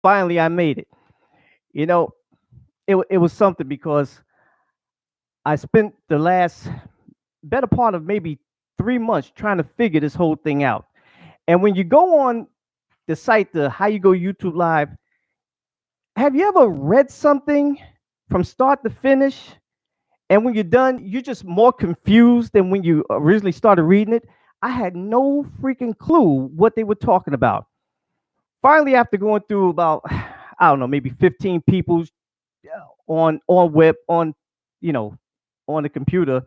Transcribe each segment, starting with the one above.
Finally, I made it. You know, it was something because I spent the last better part of maybe 3 months trying to figure this whole thing out. And when you go on the site, the How You Go YouTube Live, have you ever read something from start to finish? And when you're done, you're just more confused than when you originally started reading it. I had no freaking clue what they were talking about. Finally, after going through about, I don't know, maybe 15 people on web, on, you know, on the computer,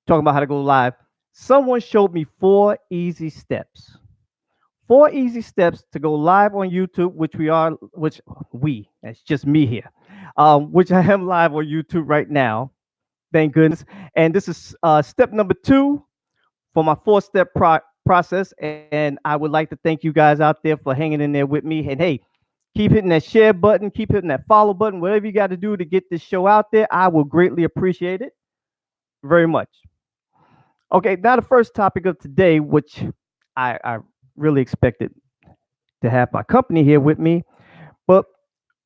talking about how to go live, someone showed me 4 easy steps. 4 easy steps to go live on YouTube, that's just me here, which I am live on YouTube right now. Thank goodness. And this is step number 2 for my 4 step process. And I would like to thank you guys out there for hanging in there with me. And hey, keep hitting that share button, keep hitting that follow button, whatever you got to do to get this show out there. I will greatly appreciate it very much. Okay, now the first topic of today, which I really expected to have my company here with me, but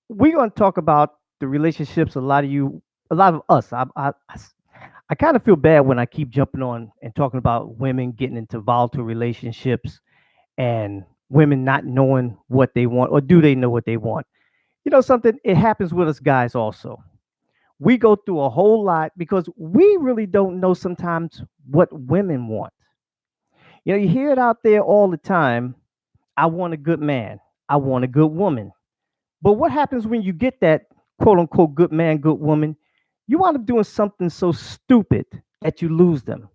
we're going to talk about the relationships. A lot of us. I kind of feel bad when I keep jumping on and talking about women getting into volatile relationships and women not knowing what they want, or do they know what they want? You know something? It happens with us guys also. We go through a whole lot because we really don't know sometimes what women want. You know, you hear it out there all the time. I want a good man. I want a good woman. But what happens when you get that quote unquote good man, good woman? You wind up doing something so stupid that you lose them.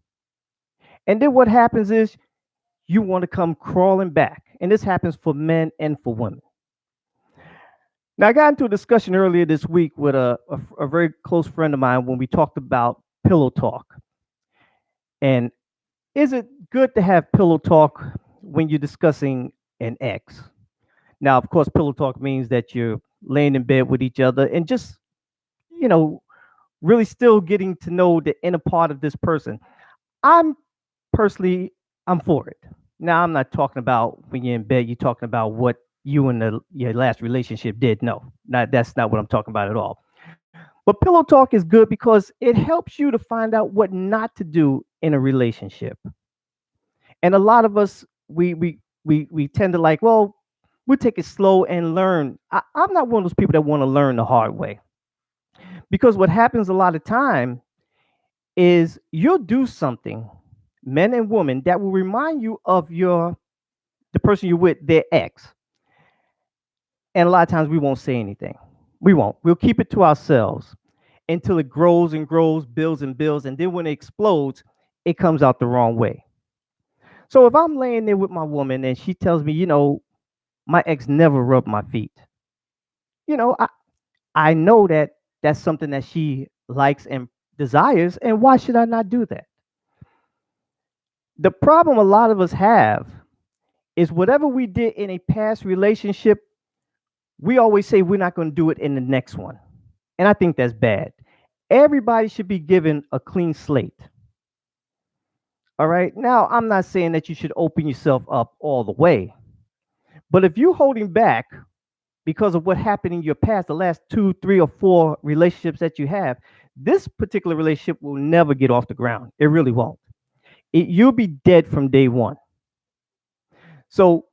And then what happens is you want to come crawling back. And this happens for men and for women. Now, I got into a discussion earlier this week with a very close friend of mine when we talked about pillow talk. And is it good to have pillow talk when you're discussing an ex? Now, of course, pillow talk means that you're laying in bed with each other and just, you know, really still getting to know the inner part of this person. I'm personally, I'm for it. Now, I'm not talking about when you're in bed, you're talking about what you and your last relationship did. No, that's not what I'm talking about at all. But pillow talk is good because it helps you to find out what not to do in a relationship. And a lot of us, we tend to like, well, we take it slow and learn. I'm not one of those people that want to learn the hard way, because what happens a lot of time is you'll do something, men and women, that will remind you of the person you're with, their ex. And a lot of times we won't say anything. We won't. We'll keep it to ourselves until it grows and grows, builds and builds, and then when it explodes, it comes out the wrong way. So if I'm laying there with my woman and she tells me, my ex never rubbed my feet, you know, I know that that's something that she likes and desires, and why should I not do that? The problem a lot of us have is whatever we did in a past relationship, we always say we're not going to do it in the next one. And I think that's bad. Everybody should be given a clean slate. All right. Now, I'm not saying that you should open yourself up all the way, but if you're holding back because of what happened in your past, the last 2, 3, or 4 relationships that you have, this particular relationship will never get off the ground. It really won't. You'll be dead from day one. So,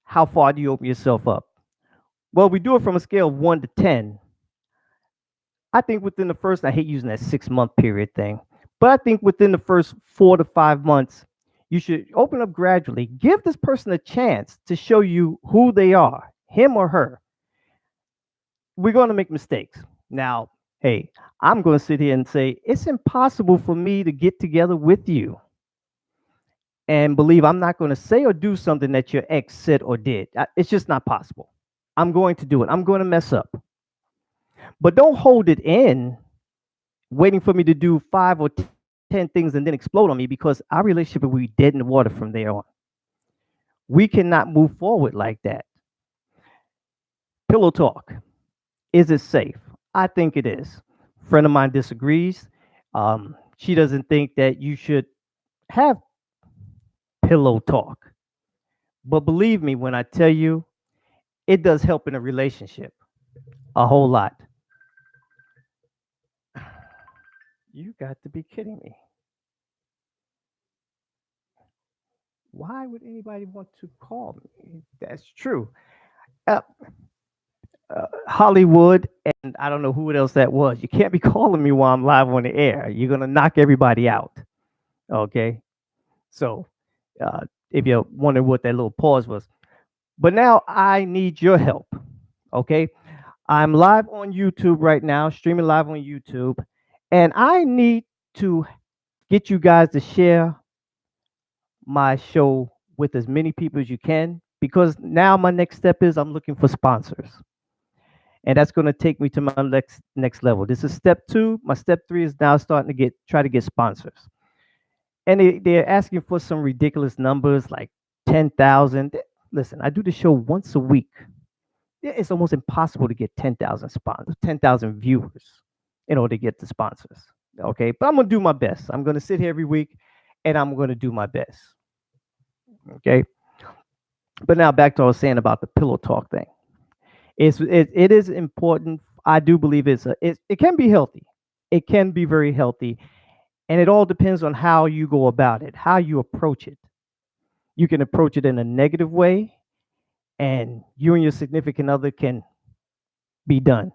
how far do you open yourself up? Well, we do it from a scale of 1 to 10. I think within the first, I hate using that 6 month period thing, but I think within the first 4 to 5 months, you should open up gradually. Give this person a chance to show you who they are, him or her. We're going to make mistakes. Now, hey, I'm going to sit here and say it's impossible for me to get together with you and believe I'm not going to say or do something that your ex said or did. It's just not possible. I'm going to do it. I'm going to mess up. But don't hold it in, waiting for me to do 5 or 10 things and then explode on me, because our relationship will be dead in the water from there on. We cannot move forward like that. Pillow talk. Is it safe? I think it is. Friend of mine disagrees. She doesn't think that you should have pillow talk. But believe me when I tell you, it does help in a relationship a whole lot. You got to be kidding me. Why would anybody want to call me? That's true. Uh, Hollywood, and I don't know who else that was. You can't be calling me while I'm live on the air. You're gonna knock everybody out. Okay. So, if you're wondering what that little pause was, but now I need your help. Okay. I'm live on YouTube right now, streaming live on YouTube, and I need to get you guys to share my show with as many people as you can because now my next step is I'm looking for sponsors. And that's going to take me to my next level. This is step 2. My step 3 is now starting to try to get sponsors. And they're asking for some ridiculous numbers like 10,000. Listen, I do the show once a week. It's almost impossible to get 10,000 sponsors, 10,000 viewers in order to get the sponsors. Okay, but I'm gonna do my best. I'm gonna sit here every week, and I'm gonna do my best. Okay, but now back to what I was saying about the pillow talk thing. It is important. I do believe it can be healthy. It can be very healthy, and it all depends on how you go about it, how you approach it. You can approach it in a negative way, and you and your significant other can be done.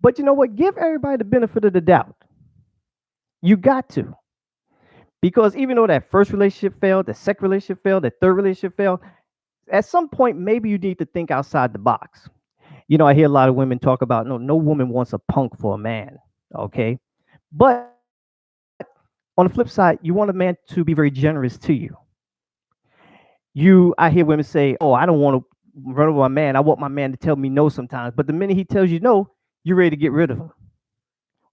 But you know what? Give everybody the benefit of the doubt. You got to. Because even though that first relationship failed, the second relationship failed, the third relationship failed, at some point, maybe you need to think outside the box. You know, I hear a lot of women talk about no woman wants a punk for a man. Okay. But on the flip side, you want a man to be very generous to you. I hear women say, "Oh, I don't want to run over my man. I want my man to tell me no sometimes." But the minute he tells you no, you're ready to get rid of him.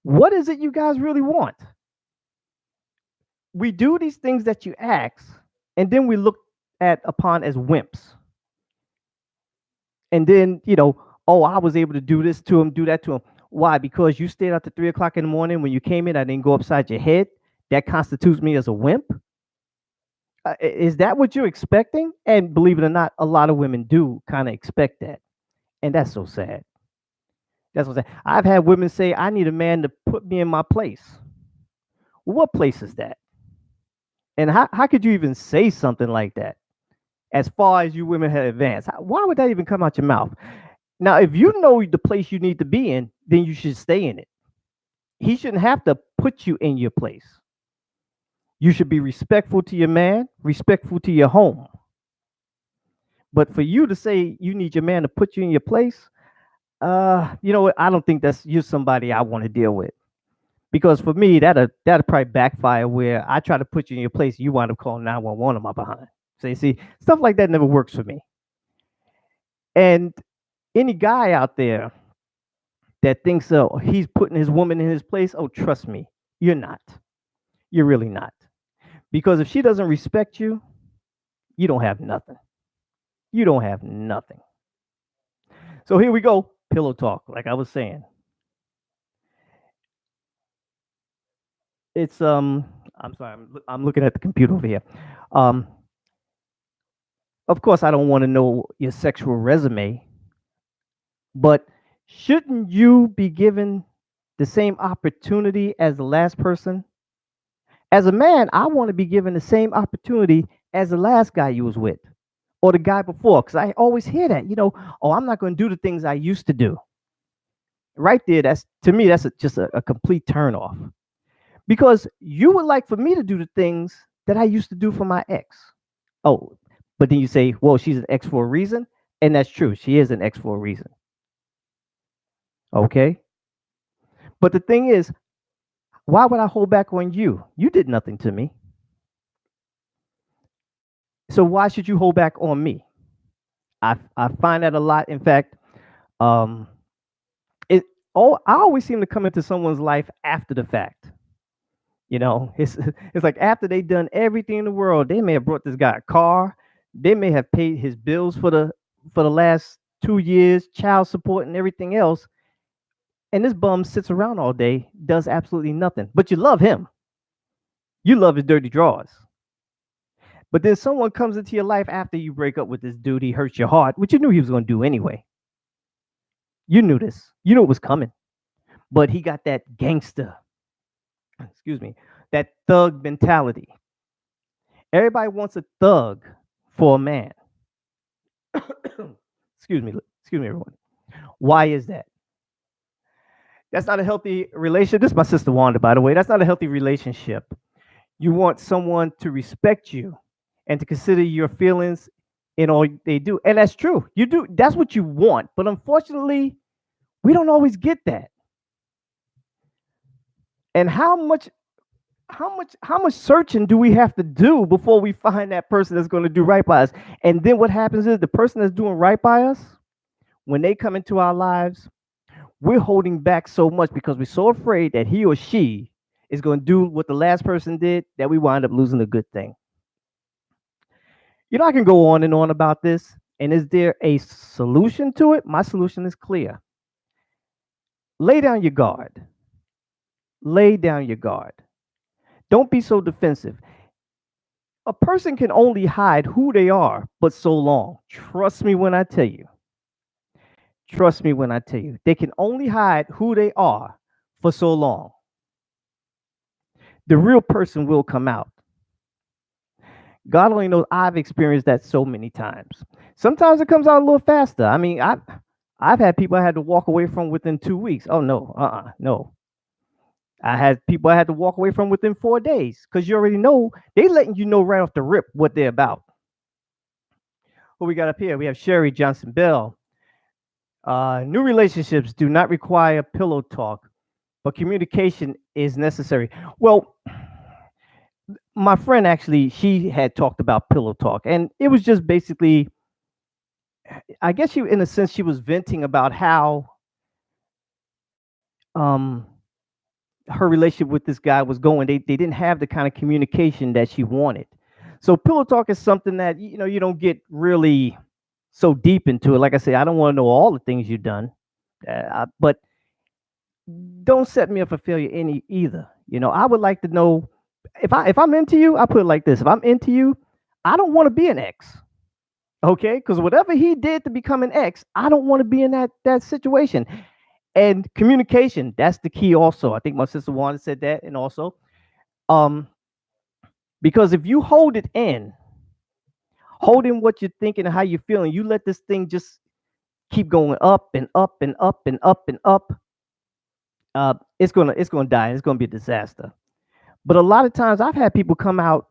What is it you guys really want? We do these things that you ask, and then we look at upon as wimps. And then, oh, I was able to do this to him, do that to him. Why? Because you stayed out to 3 o'clock in the morning when you came in, I didn't go upside your head. That constitutes me as a wimp. Is that what you're expecting? And believe it or not, a lot of women do kind of expect that. And that's so sad. That's what I'm saying. I've had women say, I need a man to put me in my place. What place is that? And how could you even say something like that? As far as you women have advanced, why would that even come out your mouth? Now, if you know the place you need to be in, then you should stay in it. He shouldn't have to put you in your place. You should be respectful to your man, respectful to your home. But for you to say you need your man to put you in your place, you know what? I don't think that's you somebody I want to deal with. Because for me, that'll probably backfire where I try to put you in your place, you wind up calling 911 on my behind. So you see, stuff like that never works for me. And any guy out there that thinks he's putting his woman in his place, oh, trust me, you're not. You're really not. Because if she doesn't respect you, you don't have nothing. You don't have nothing. So here we go, pillow talk, like I was saying. It's I'm sorry, I'm looking at the computer over here. Um, of course, I don't want to know your sexual resume, but shouldn't you be given the same opportunity as the last person? As a man, I want to be given the same opportunity as the last guy you was with or the guy before. Because I always hear that, oh, I'm not going to do the things I used to do. Right there, that's to me, that's just a complete turn off. Because you would like for me to do the things that I used to do for my ex. Oh, but then you say, well, she's an ex for a reason. And that's true. She is an ex for a reason. Okay. But the thing is, why would I hold back on you? You did nothing to me. So why should you hold back on me? I find that a lot. In fact, um, I always seem to come into someone's life after the fact. It's like after they done everything in the world, they may have brought this guy a car, they may have paid his bills for the last 2 years, child support and everything else, and this bum sits around all day, does absolutely nothing. But you love him. You love his dirty drawers. But then someone comes into your life after you break up with this dude, he hurts your heart, which you knew he was going to do anyway. You knew this. You knew it was coming. But he got that gangster, excuse me, that thug mentality. Everybody wants a thug for a man. Excuse me, everyone. Why is that? That's not a healthy relationship. This is my sister Wanda, by the way. That's not a healthy relationship. You want someone to respect you and to consider your feelings in all they do. And that's true. You do. That's what you want. But unfortunately, we don't always get that. And how much searching do we have to do before we find that person that's going to do right by us? And then what happens is the person that's doing right by us, when they come into our lives, we're holding back so much because we're so afraid that he or she is going to do what the last person did that we wind up losing a good thing. I can go on and on about this. And is there a solution to it? My solution is clear. Lay down your guard. Lay down your guard. Don't be so defensive. A person can only hide who they are, but so long. Trust me when I tell you. Trust me when I tell you. They can only hide who they are for so long. The real person will come out. God only knows I've experienced that so many times. Sometimes it comes out a little faster. I mean, I've had people I had to walk away from within 2 weeks. Oh no, no. I had people I had to walk away from within 4 days because you already know they letting you know right off the rip what they're about. Who we got up here? We have Sherry Johnson Bell. New relationships do not require pillow talk, but communication is necessary. Well, my friend actually, she had talked about pillow talk, and it was just basically, I guess she, in a sense, she was venting about how um her relationship with this guy was going. They didn't have the kind of communication that she wanted. So pillow talk is something that you don't get really so deep into it. Like I said, I don't want to know all the things you've done, but don't set me up for failure any either. I would like to know if I'm into you. I put it like this: if I'm into you, I don't want to be an ex. Okay, because whatever he did to become an ex, I don't want to be in that situation. And communication, that's the key also. I think my sister Wanda said that. And also, um because if you hold it in, hold in what you're thinking and how you're feeling, you let this thing just keep going up and up and up and up and up, it's gonna die. It's gonna be a disaster. But a lot of times I've had people come out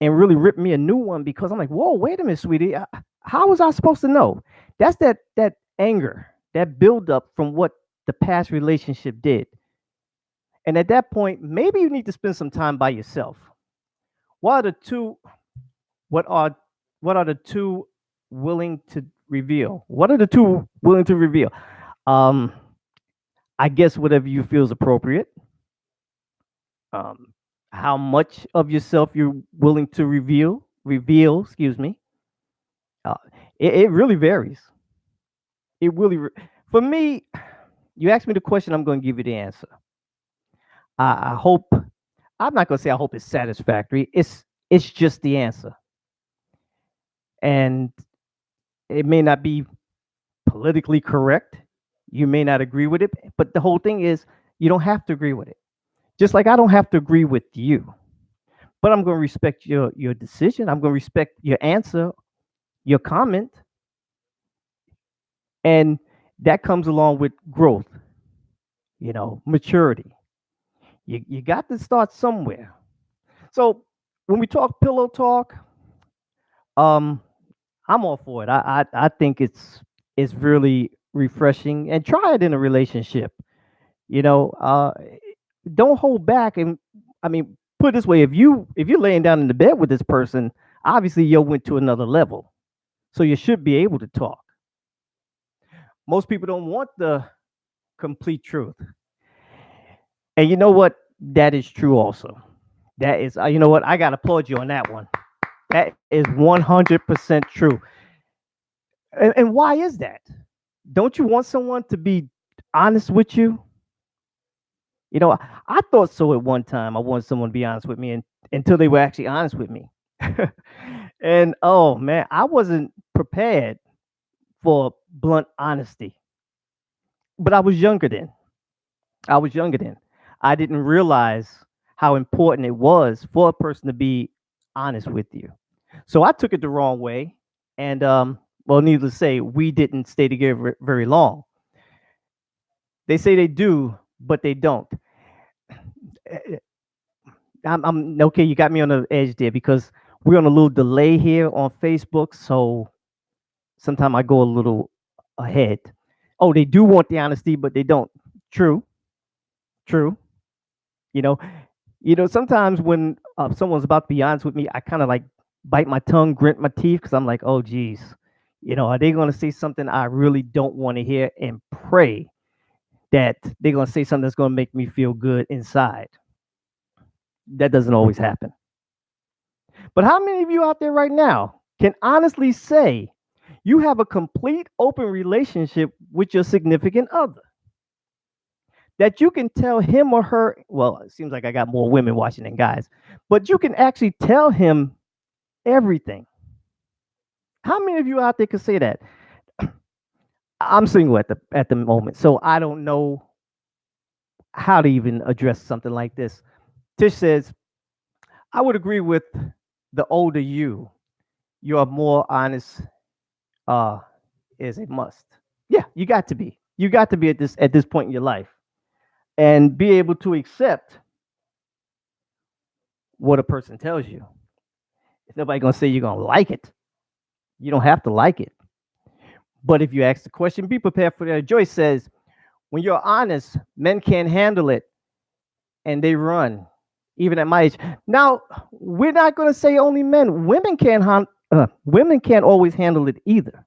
and really rip me a new one because I'm like, whoa, wait a minute, sweetie. How was I supposed to know? That's that anger, that buildup from what the past relationship did. And at that point, maybe you need to spend some time by yourself. What are the two? What are what are the two willing to reveal? What are the two willing to reveal? Um, I guess whatever you feel is appropriate. Um, how much of yourself you're willing to reveal, excuse me. Uh, it really varies. It really, for me, you ask me the question, I'm going to give you the answer. I hope, I'm not going to say I hope it's satisfactory. It's just the answer. And it may not be politically correct. You may not agree with it, but the whole thing is you don't have to agree with it. Just like I don't have to agree with you, but I'm going to respect your decision. I'm going to respect your answer, your comment, and that comes along with growth, maturity. You got to start somewhere. So when we talk pillow talk, um, I'm all for it. I think it's really refreshing, and try it in a relationship. You know, uh, don't hold back. And I mean, put it this way: if you're laying down in the bed with this person, obviously you went to another level, so you should be able to talk. Most people don't want the complete truth, and you know what? That is true also. That is, you know what? I got to applaud you on that one. That is 100% true. And why is that? Don't you want someone to be honest with you? I thought so at one time. I wanted someone to be honest with me, until they were actually honest with me. And oh man, I wasn't prepared for blunt honesty. But I was younger then. I was younger then. I didn't realize how important it was for a person to be honest with you. So I took it the wrong way, and well, needless to say, we didn't stay together very long. They say they do, but they don't. Eh, I'm okay. You got me on the edge there because we're on a little delay here on Facebook, so sometimes I go a little ahead. Oh, they do want the honesty, but they don't. True, true. You know, sometimes when someone's about to be honest with me, I kind of like bite my tongue, grit my teeth, because I'm like, oh, geez, are they going to say something I really don't want to hear, and pray that they're going to say something that's going to make me feel good inside. That doesn't always happen. But how many of you out there right now can honestly say you have a complete open relationship with your significant other? That you can tell him or her, well, it seems like I got more women watching than guys, but you can actually tell him everything. How many of you out there can say that? I'm single at the moment, so I don't know how to even address something like this. Tish says, I would agree with the older you are more honest uh is a must. Yeah, you got to be. You got to be at this point in your life and be able to accept what a person tells you. If nobody gonna say you're gonna like it, you don't have to like it. But if you ask the question, be prepared for that. Joyce says, when you're honest, men can't handle it and they run, even at my age. Now, we're not gonna say only men. Women can't always handle it either.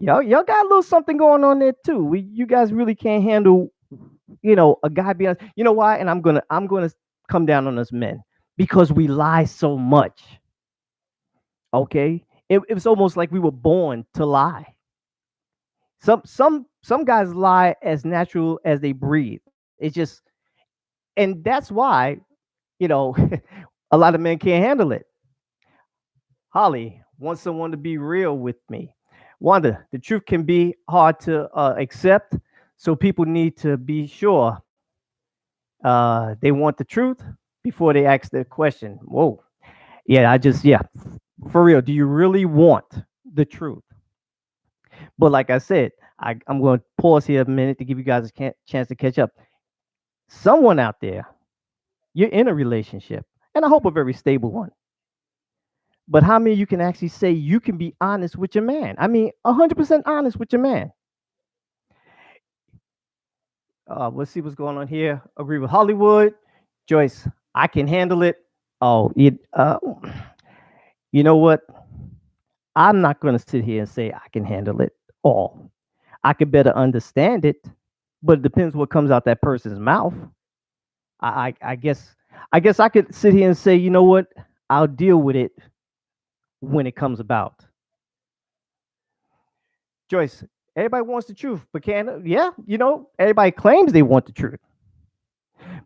Y'all got a little something going on there too. You guys really can't handle, a guy being honest. You know why? And I'm gonna come down on us men because we lie so much. Okay, it was almost like we were born to lie. Some guys lie as natural as they breathe. It's just, and that's why you know a lot of men can't handle it. Holly wants someone to be real with me. Wanda, the truth can be hard to accept, so people need to be sure they want the truth before they ask the question. Whoa, yeah, yeah, for real. Do you really want the truth? But like I said, I'm going to pause here a minute to give you guys a chance to catch up. Someone out there, you're in a relationship, and I hope a very stable one. But how many of you can actually say you can be honest with your man? I mean, 100% honest with your man. Let's see what's going on here. Agree with Hollywood. Joyce, I can handle it. Oh, you know what? I'm not going to sit here and say I can handle it all. I could better understand it, but it depends what comes out that person's mouth. I guess I could sit here and say, you know what? I'll deal with it when it comes about. Joyce, everybody wants the truth, but can yeah, everybody claims they want the truth.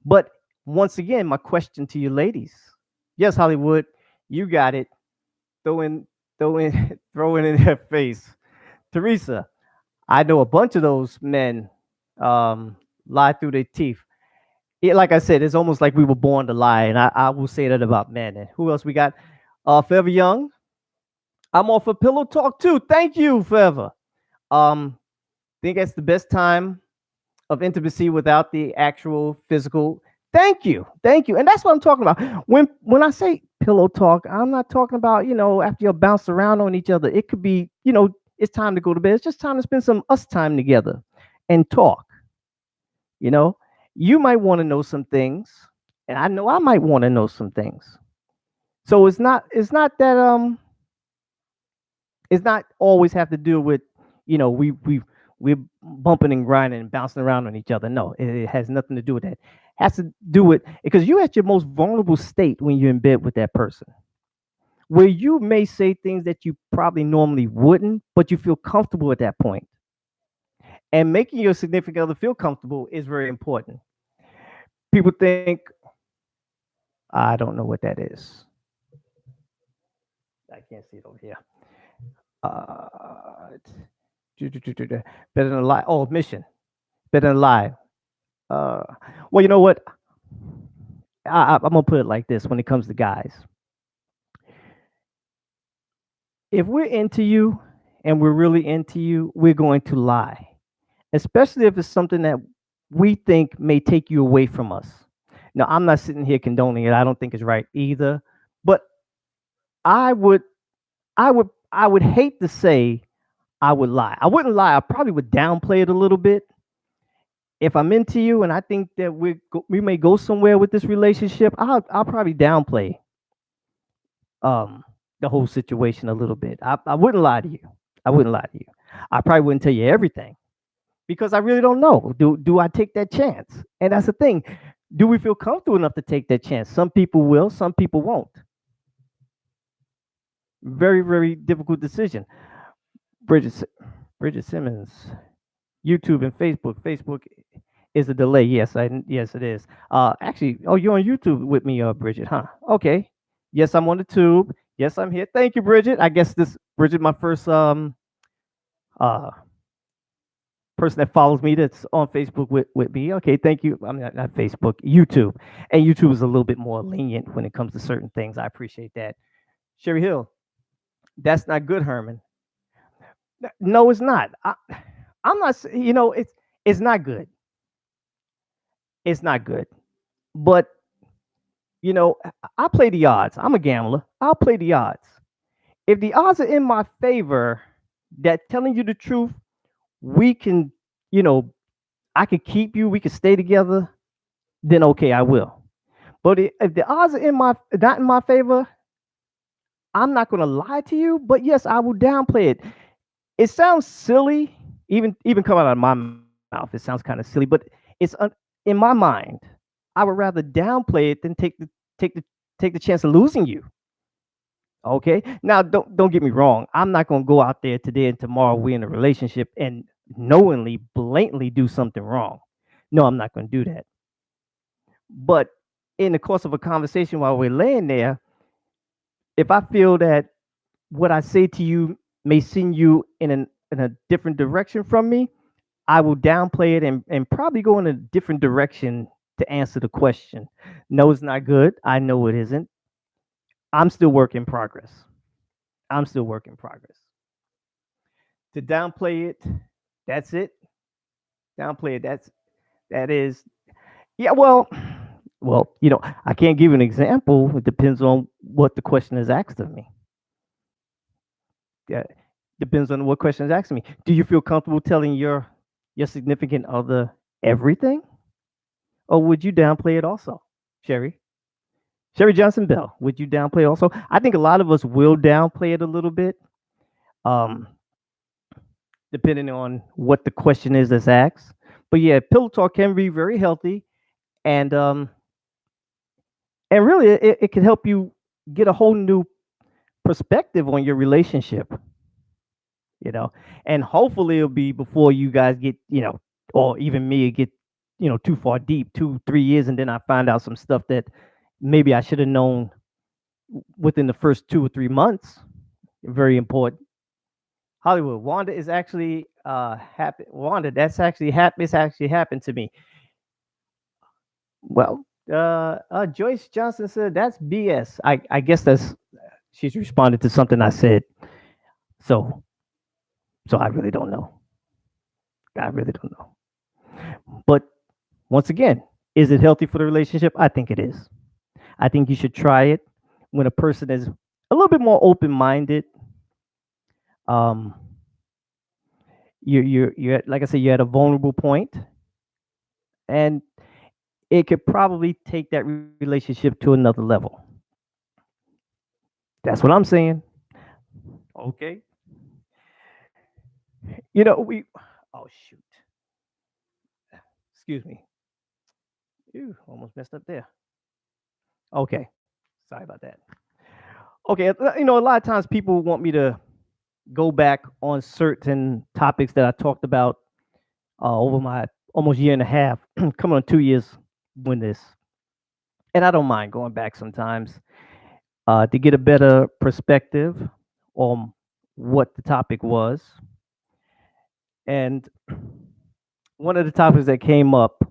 But once again, my question to you ladies. Yes, Hollywood, you got it. Throw in, throw in, throw it in their face. Teresa, I know a bunch of those men lie through their teeth. Like I said, it's almost like we were born to lie, and I will say that about men. And who else we got? Forever Young. I'm off for pillow talk too. Thank you, Forever. Think that's the best time of intimacy without the actual physical. Thank you, and that's what I'm talking about. When I say pillow talk, I'm not talking about after you're bounced around on each other. It could be it's time to go to bed. It's just time to spend some us time together and talk. You know, you might want to know some things, and I know I might want to know some things. So it's not always have to do with we're bumping and grinding and bouncing around on each other. No, it has nothing to do with that. It has to do with because you're at your most vulnerable state when you're in bed with that person, where you may say things that you probably normally wouldn't, but you feel comfortable at that point. And making your significant other feel comfortable is very important. People think, I don't know what that is. I can't see it over here. Uh, better than a lie. Oh, mission. better than lie. Uh, well, you know what? I'm gonna put it like this: when it comes to guys, if we're into you and we're really into you, we're going to lie, especially if it's something that we think may take you away from us. Now, I'm not sitting here condoning it. I don't think it's right either. But I would, I would hate to say I would lie. I wouldn't lie. I probably would downplay it a little bit. If I'm into you and I think that we may go somewhere with this relationship, I'll probably downplay um the whole situation a little bit. I wouldn't lie to you. I wouldn't lie to you. I probably wouldn't tell you everything because I really don't know. Do I take that chance? And that's the thing. Do we feel comfortable enough to take that chance? Some people will, some people won't. Very, very difficult decision. Bridget Bridget Simmons, YouTube and Facebook. Facebook is a delay. Yes it is. Actually, oh, you're on YouTube with me, Bridget, huh? Okay. Yes, I'm on the tube. Yes, I'm here. Thank you, Bridget. I guess this Bridget, my first uh person that follows me that's on Facebook with me. Okay, thank you. I'm not Facebook, YouTube. And YouTube is a little bit more lenient when it comes to certain things. I appreciate that. Sherry Hill, that's not good, Herman. No, it's not. I'm not. It's not good. It's not good. But I play the odds. I'm a gambler. I'll play the odds. If the odds are in my favor, that telling you the truth, we can, you know, I can keep you. We can stay together. Then okay, I will. But if the odds are in my not in my favor, I'm not going to lie to you. But yes, I will downplay it. It sounds silly, even coming out of my mouth. It sounds kind of silly, but in my mind. I would rather downplay it than take the take the chance of losing you. Okay. Now, don't get me wrong. I'm not going to go out there today and tomorrow we're in a relationship and knowingly, blatantly do something wrong. No, I'm not going to do that. But in the course of a conversation while we're laying there, if I feel that what I say to you may send you in a different direction from me, I will downplay it and probably go in a different direction to answer the question. No, it's not good. I know it isn't. I'm still work in progress. I'm still work in progress. To downplay it, that's it. Downplay it. That is yeah. Well, I can't give an example. It depends on what the question is asked of me. Yeah, depends on what question is asking me. Do you feel comfortable telling your significant other everything, or would you downplay it also, Sherry? Sherry Johnson Bell, would you downplay also? I think a lot of us will downplay it a little bit, um, depending on what the question is that's asked. But yeah, pillow talk can be very healthy, and really, it can help you get a whole new perspective on your relationship. You know, and hopefully it'll be before you guys get, or even me get, too far deep, 2, 3 years, and then I find out some stuff that maybe I should have known within the first 2 or 3 months. Very important. Hollywood. Wanda is actually happy. Wanda, that's actually It's actually happened to me. Well, Joyce Johnson said that's BS. I guess that's she's responded to something I said. So I really don't know. I really don't know. But once again, is it healthy for the relationship? I think it is. I think you should try it when a person is a little bit more open minded. Um, you're like I said, you're at a vulnerable point, and it could probably take that relationship to another level. That's what I'm saying. Okay. We. Oh shoot. Excuse me. Ew, almost messed up there. Okay. Sorry about that. Okay. A lot of times people want me to go back on certain topics that I talked about over my almost year and a half, coming on 2 years doing this. And I don't mind going back sometimes to get a better perspective on what the topic was. And one of the topics that came up.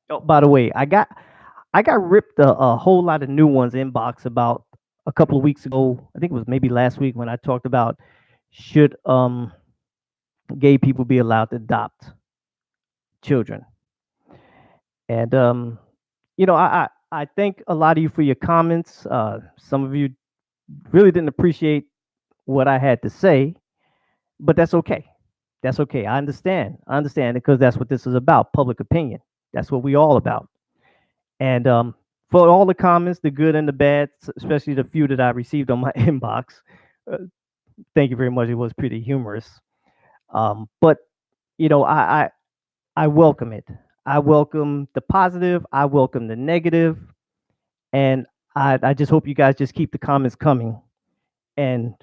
Oh, by the way, I got ripped a whole lot of new ones inbox about a couple of weeks ago. I think it was maybe last week when I talked about should gay people be allowed to adopt children. And I thank a lot of you for your comments. Some of you really didn't appreciate what I had to say, but that's okay. That's okay. I understand. I understand because that's what this is about, public opinion. That's what we all about. And for all the comments, the good and the bad, especially the few that I received on my inbox, uh, thank you very much. It was pretty humorous. But you know, I welcome it. I welcome the positive. I welcome the negative, and I just hope you guys just keep the comments coming, and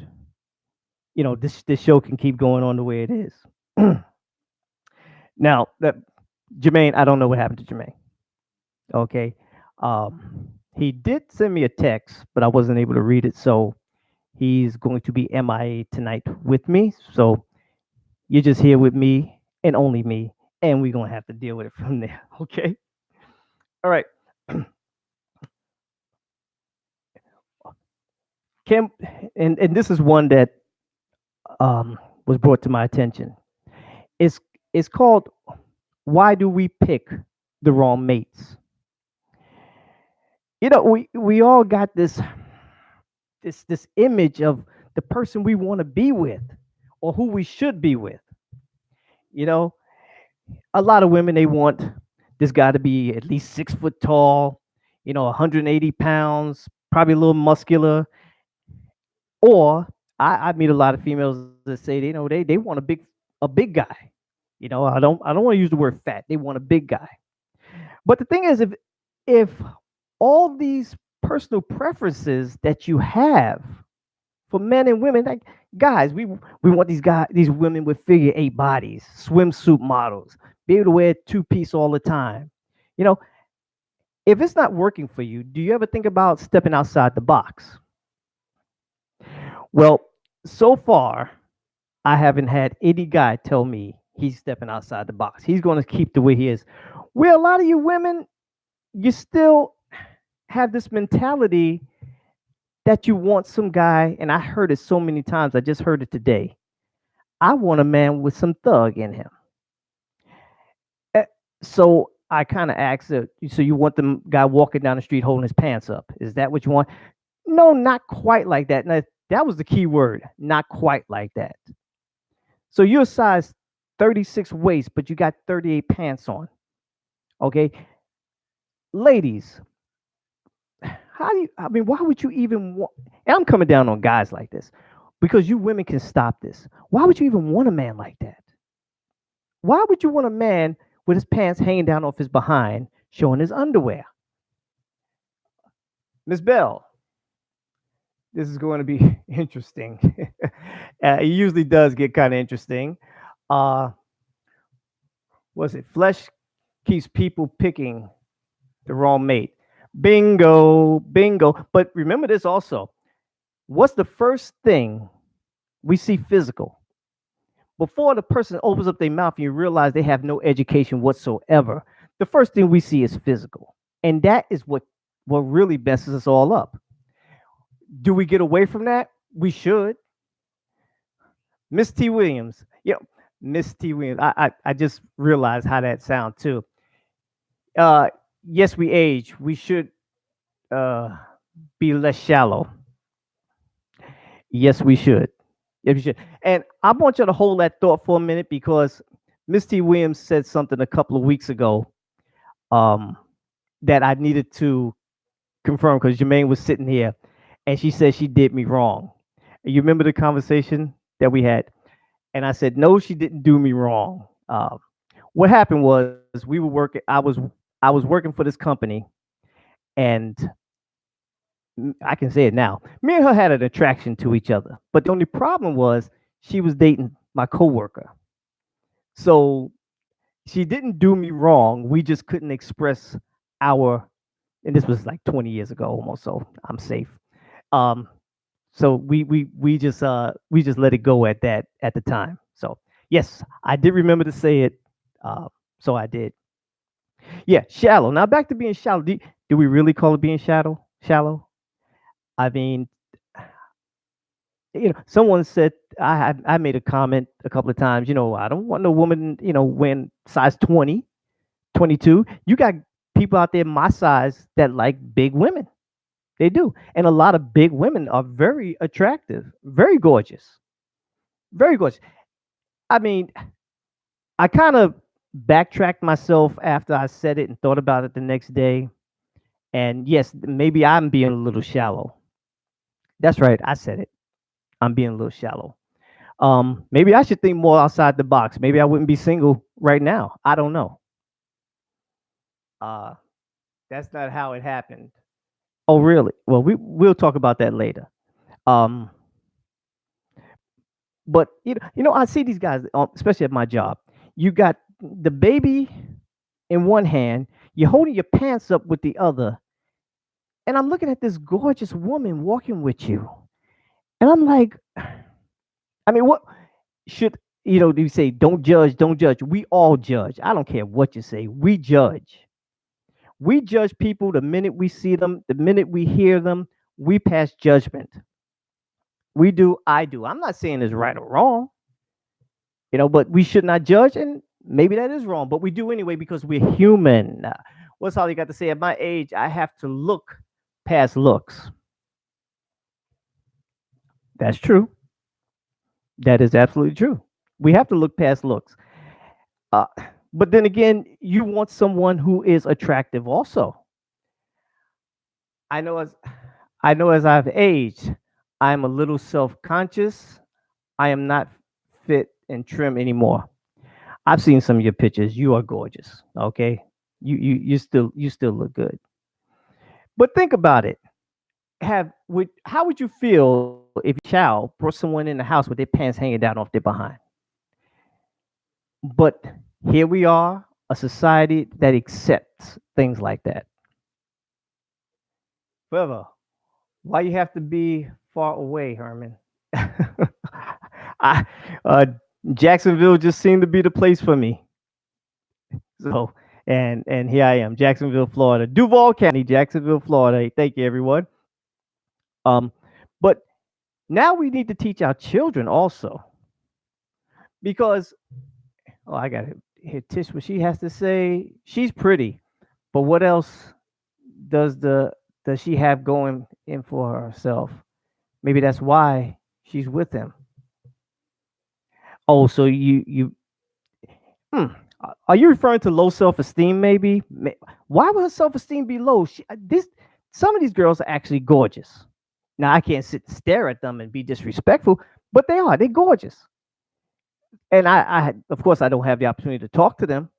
this show can keep going on the way it is. Now that Jermaine, I don't know what happened to Jermaine. Okay, he did send me a text, but I wasn't able to read it, so he's going to be MIA tonight with me. So you're just here with me and only me, and we're gonna have to deal with it from there. Okay. All right. Kim, and this is one that was brought to my attention. It's it's called "Why Do We Pick the Wrong Mates?" We all got this image of the person we want to be with or who we should be with. You know, a lot of women they want this guy to be at least 6 foot tall, 180 pounds, probably a little muscular. Or I meet a lot of females that say they want a big guy. I don't want to use the word fat. They want a big guy. But the thing is, if all these personal preferences that you have for men and women, like guys, we want these women with figure eight bodies, swimsuit models, be able to wear two-piece all the time. You know, if it's not working for you, do you ever think about stepping outside the box? Well, so far, I haven't had any guy tell me he's stepping outside the box. He's going to keep the way he is. Where a lot of you women, you still have this mentality that you want some guy, and I heard it so many times. I just heard it today. I want a man with some thug in him. Eh, So I kind of asked, so you want the guy walking down the street holding his pants up? Is that what you want? No, not quite like that. Now, that was the key word, not quite like that. So you're a size 36 waist, but you got 38 pants on. Okay. Ladies, why would you even want, and I'm coming down on guys like this because you women can stop this. Why would you even want a man like that? Why would you want a man with his pants hanging down off his behind, showing his underwear? Miss Bell, this is going to be interesting. It usually does get kind of interesting. Uh, was it flesh keeps people picking the wrong mate? Bingo, bingo. But remember this also. What's the first thing we see physical? Before the person opens up their mouth and you realize they have no education whatsoever, the first thing we see is physical. And that is what really messes us all up. Do we get away from that? We should. Miss T. Williams. Miss T. Williams. I just realized how that sounds too. Uh, yes, we age. We should uh, be less shallow. Yes, we should. Yes, we should. And I want you to hold that thought for a minute because Miss T. Williams said something a couple of weeks ago um, that I needed to confirm because Jermaine was sitting here and she said she did me wrong. You remember the conversation that we had? And I said, no, she didn't do me wrong. What happened was we were working. I was working for this company, and I can say it now. Me and her had an attraction to each other, but the only problem was she was dating my coworker. So she didn't do me wrong. We just couldn't express our, and this was like 20 years ago almost. So I'm safe. Um, so we just let it go at that at the time. So yes, I did remember to say it. So I did. Yeah, shallow. Now back to being shallow. Do we really call it being shallow? Shallow? I mean, someone said I made a comment a couple of times. I don't want no woman, when size 20, 22. You got people out there my size that like big women. They do, and a lot of big women are very attractive, very gorgeous, very gorgeous. I mean, I kind of backtracked myself after I said it and thought about it the next day. And yes, maybe I'm being a little shallow. That's right, I said it. I'm being a little shallow. Maybe I should think more outside the box. Maybe I wouldn't be single right now. I don't know. Uh, that's not how it happened. Oh, really? Well, we'll talk about that later. Um, but I see these guys, especially at my job. You got the baby in one hand, you're holding your pants up with the other, and I'm looking at this gorgeous woman walking with you, and I'm like, I mean, what should you say? Don't judge, don't judge. We all judge. I don't care what you say. We judge. We judge people the minute we see them, the minute we hear them. We pass judgment. We do. I do. I'm not saying it's right or wrong, but we should not judge, and maybe that is wrong, but we do anyway because we're human. What's all you got to say? At my age, I have to look past looks. That's true. That is absolutely true. We have to look past looks. Uh, but then again, you want someone who is attractive also. I know as I know as I've aged, I'm a little self-conscious. I am not fit and trim anymore. I've seen some of your pictures. You are gorgeous. Okay. You still look good. But think about it. How would you feel if your child brought someone in the house with their pants hanging down off their behind? But here we are, a society that accepts things like that. However, why you have to be far away, Herman? I Jacksonville just seemed to be the place for me. So and here I am, Jacksonville, Florida, Duval County, Jacksonville, Florida. Hey, thank you, everyone. Um, but now we need to teach our children also because I got to hear Tish what she has to say. She's pretty, but what else does the does she have going in for herself? Maybe that's why she's with him. Oh, so hmm. Are you referring to low self-esteem? Maybe. Why would her self-esteem be low? Some of these girls are actually gorgeous. Now I can't sit and stare at them and be disrespectful, but they are. They're gorgeous. And of course, I don't have the opportunity to talk to them.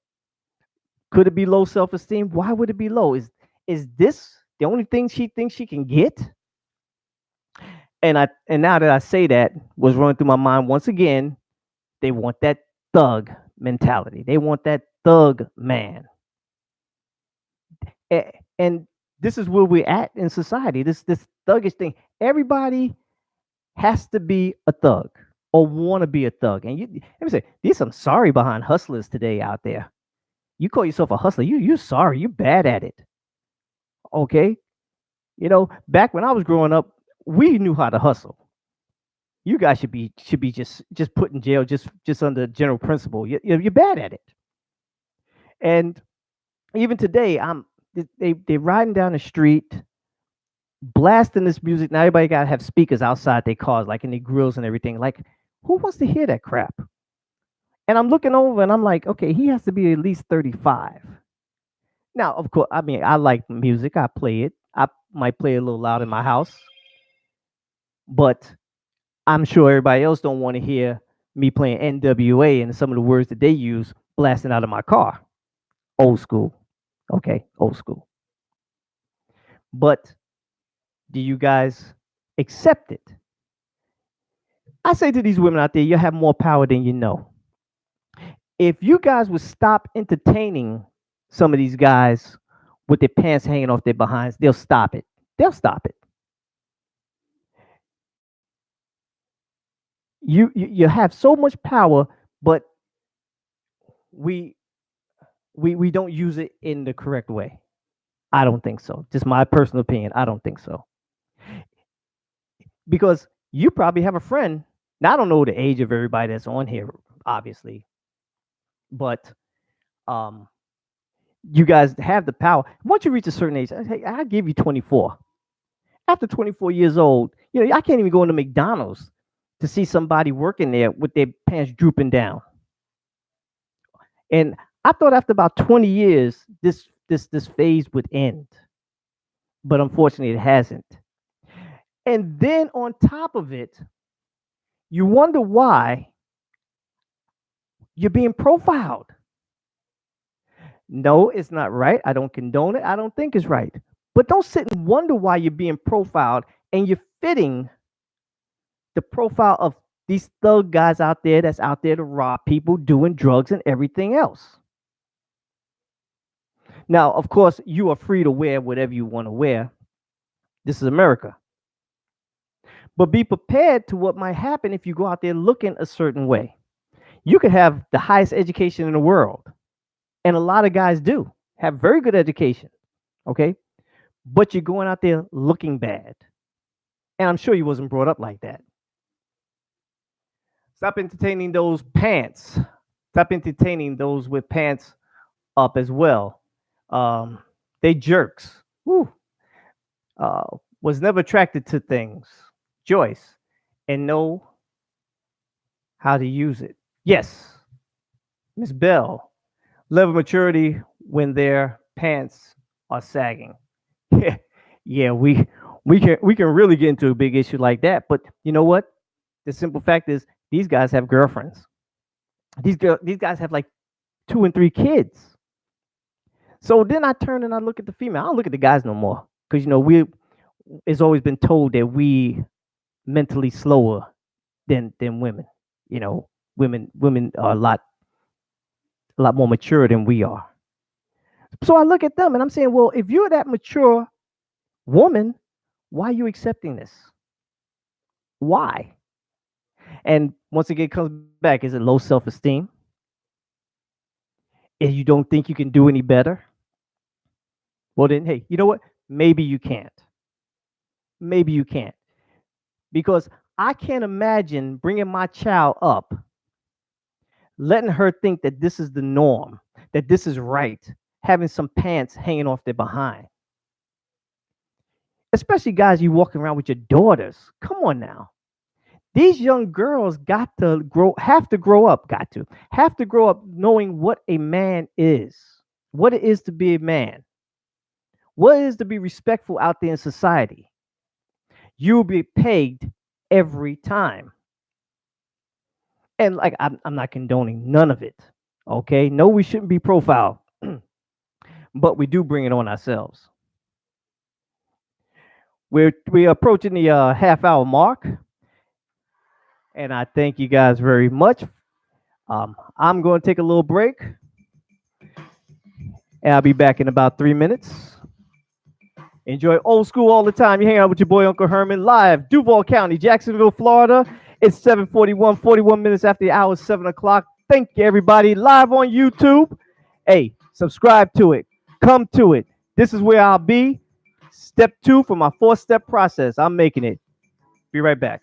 Could it be low self-esteem? Why would it be low? Is this the only thing she thinks she can get? And now that I say that, was running through my mind once again. They want that thug mentality. They want that thug man. And this is where we're at in society. This thuggish thing. Everybody has to be a thug or want to be a thug. And let me say, there's some sorry behind hustlers today out there. You call yourself a hustler, you sorry, you bad at it. Okay, back when I was growing up, we knew how to hustle. You guys should be just put in jail just under general principle. You're bad at it. And even today, they riding down the street, blasting this music. Now everybody gotta have speakers outside their cars, like in their grills and everything. Like, who wants to hear that crap? And I'm looking over and I'm like, okay, he has to be at least 35. Now, of course, I mean, I like music. I play it. I might play it a little loud in my house, but I'm sure everybody else don't want to hear me playing NWA and some of the words that they use blasting out of my car. Old school. Okay, old school. But do you guys accept it? I say to these women out there, you have more power than you know. If you guys would stop entertaining some of these guys with their pants hanging off their behinds, they'll stop it. They'll stop it. You have so much power, but we we don't use it in the correct way. I don't think so. Just my personal opinion. I don't think so. Because you probably have a friend. Now I don't know the age of everybody that's on here, obviously, but um, you guys have the power. Once you reach a certain age, hey, I give you 24. After 24 years old, I can't even go into McDonald's to see somebody working there with their pants drooping down. And I thought after about 20 years, this phase would end, but unfortunately, it hasn't. And then on top of it, you wonder why you're being profiled. No, it's not right. I don't condone it. I don't think it's right. But don't sit and wonder why you're being profiled and you're fitting the profile of these thug guys out there that's out there to rob people, doing drugs and everything else. Now, of course, you are free to wear whatever you want to wear. This is America. But be prepared to what might happen if you go out there looking a certain way. You could have the highest education in the world, and a lot of guys do have very good education, okay? But you're going out there looking bad. And I'm sure you wasn't brought up like that. Stop entertaining those pants. Stop entertaining those with pants up as well. Um, they jerks. Woo. Uh, was never attracted to things. Joyce. And know how to use it. Yes, Miss Bell. Level of maturity when their pants are sagging. Yeah, yeah, we can really get into a big issue like that. But you know what? The simple fact is these guys have girlfriends. These guys have like 2 and 3 kids. So then I turn and I look at the female. I don't look at the guys no more because we it's always been told that we mentally slower than women. You know, women are a lot more mature than we are. So I look at them and I'm saying, well, if you're that mature woman, why are you accepting this? Why? And once again, it comes back, is it low self esteem? And you don't think you can do any better? Well, then, hey, you know what? Maybe you can't. Maybe you can't. Because I can't imagine bringing my child up, letting her think that this is the norm, that this is right, having some pants hanging off their behind. Especially guys, you walking around with your daughters. Come on now. These young girls have to grow up, have to grow up knowing what a man is, what it is to be a man, what it is to be respectful out there in society. You'll be pegged every time. And like, I'm not condoning none of it. Okay. No, we shouldn't be profiled, but we do bring it on ourselves. We're approaching the half-hour mark, and I thank you guys very much. I'm going to take a little break, and I'll be back in about 3 minutes. Enjoy old school all the time. You hang out with your boy Uncle Herman live, Duval County, Jacksonville, Florida. It's 7:41, 41 minutes after the hour, 7 o'clock. Thank you, everybody. Live on YouTube. Hey, subscribe to it. Come to it. This is where I'll be. Step 2 for my 4-step process. I'm making it. Be right back.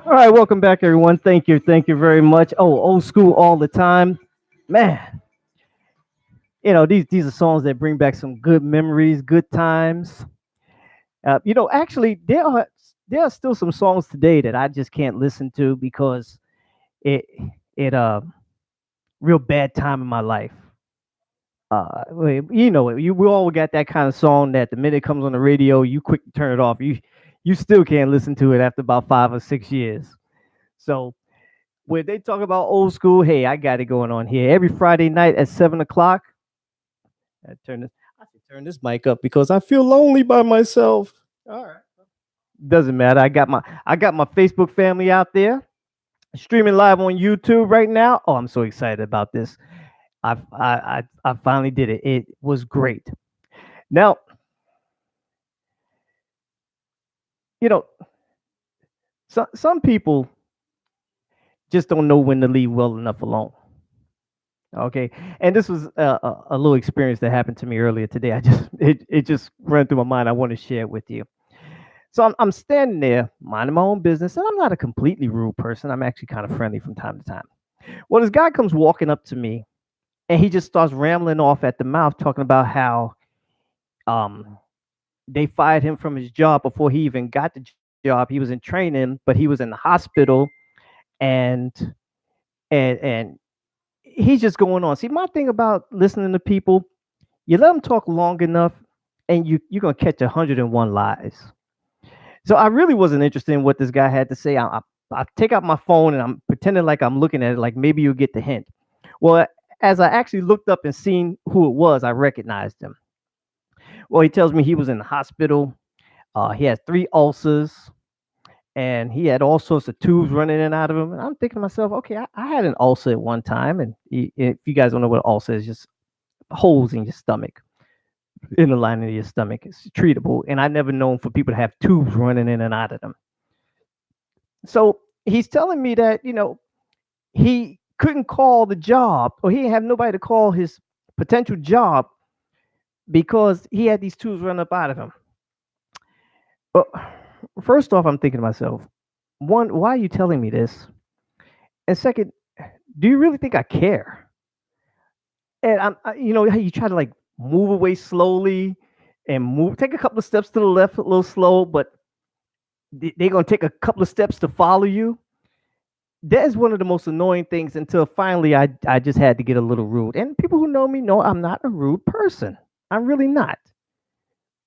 All right, welcome back, everyone. Thank you very much. Oh, old school all the time, man. These are songs that bring back some good memories, good times. Actually, there are still some songs today that I just can't listen to because it it real bad time in my life. We all got that kind of song that the minute it comes on the radio, you quick to turn it off. You still can't listen to it after about 5 or 6 years. So when they talk about old school, hey, I got it going on here every Friday night at 7 o'clock. I should turn this mic up because I feel lonely by myself. All right. Doesn't matter. I got my Facebook family out there streaming live on YouTube right now. Oh, I'm so excited about this. I finally did it. It was great. Now, you know, some people just don't know when to leave well enough alone. Okay, and this was a little experience that happened to me earlier today. It just ran through my mind. I want to share it with you. So I'm standing there minding my own business, and I'm not a completely rude person. I'm actually kind of friendly from time to time. Well, this guy comes walking up to me, and he just starts rambling off at the mouth, talking about how um they fired him from his job before he even got the job. He was in training, but he was in the hospital, and and he's just going on. See, my thing about listening to people, you let them talk long enough, and you're gonna catch 101 lies. So I really wasn't interested in what this guy had to say. I take out my phone and I'm pretending like I'm looking at it, like maybe you'll get the hint. Well, as I actually looked up and seen who it was, I recognized him. Well, he tells me he was in the hospital. He has 3 ulcers, and he had all sorts of tubes running in and out of him. And I'm thinking to myself, okay, I had an ulcer at one time, and if you guys don't know what an ulcer is, just holes in your stomach, in the lining of your stomach. It's treatable, and I never known for people to have tubes running in and out of them. So he's telling me that he couldn't call the job, or he didn't have nobody to call his potential job because he had these tubes running up out of him. Well, first off, I'm thinking to myself, one, why are you telling me this? And second, do you really think I care? And how you try to like move away slowly and take a couple of steps to the left, a little slow, but they're gonna take a couple of steps to follow you. That is one of the most annoying things until finally I just had to get a little rude. And people who know me know I'm not a rude person. I'm really not.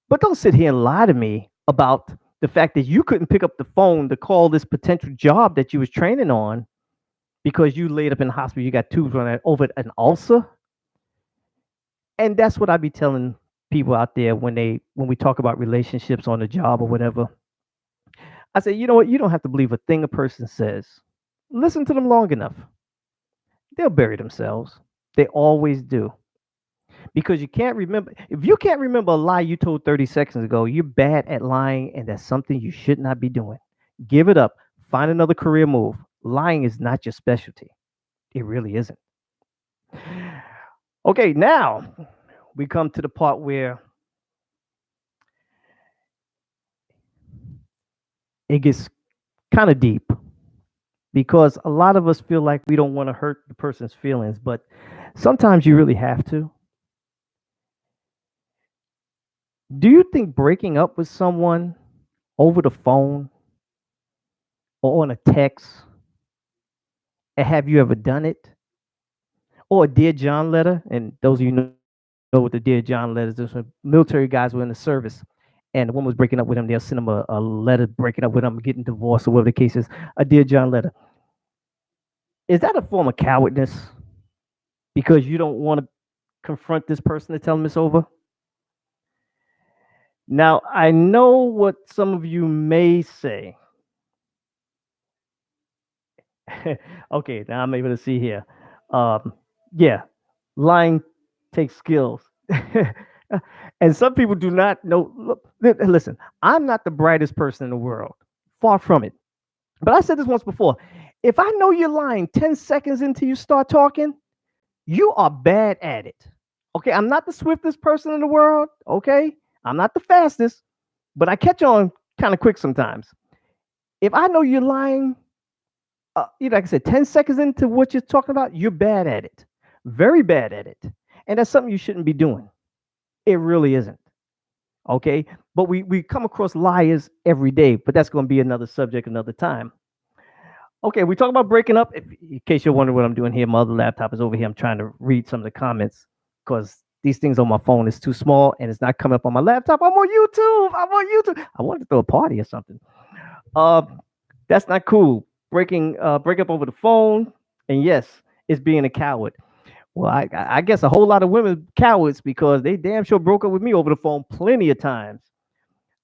But don't sit here and lie to me about the fact that you couldn't pick up the phone to call this potential job that you was training on because you laid up in the hospital, you got tubes running over an ulcer. And that's what I be telling people out there when we talk about relationships on the job or whatever. I say, you know what? You don't have to believe a thing a person says. Listen to them long enough. They'll bury themselves. They always do. Because you can't remember. If you can't remember a lie you told 30 seconds ago, you're bad at lying, and that's something you should not be doing. Give it up. Find another career move. Lying is not your specialty. It really isn't. Okay, now we come to the part where it gets kind of deep because a lot of us feel like we don't want to hurt the person's feelings, but sometimes you really have to. Do you think breaking up with someone over the phone or on a text, and have you ever done it? Or a Dear John letter? And those of you know what the Dear John letters is. When military guys were in the service and the woman was breaking up with him, they'll send him a letter breaking up with him, getting divorced, or whatever the case is. A Dear John letter. Is that a form of cowardness because you don't want to confront this person to tell them it's over? Now, I know what some of you may say. Okay, now I'm able to see here. Um, yeah, lying takes skills. And some people do not know. Look, listen, I'm not the brightest person in the world. Far from it. But I said this once before. If I know you're lying 10 seconds into you start talking, you are bad at it. Okay, I'm not the swiftest person in the world. Okay, I'm not the fastest, but I catch on kind of quick sometimes. If I know you're lying, like I said, 10 seconds into what you're talking about, you're bad at it. Very bad at it. And that's something you shouldn't be doing. It really isn't. Okay. But we come across liars every day, but that's going to be another subject another time. Okay. We talk about breaking up. In case you're wondering what I'm doing here, my other laptop is over here. I'm trying to read some of the comments because these things on my phone is too small and it's not coming up on my laptop. I'm on YouTube. I'm on YouTube. I wanted to throw a party or something. Uh, that's not cool. Break up over the phone, and yes, it's being a coward. Well, I guess a whole lot of women cowards because they damn sure broke up with me over the phone plenty of times.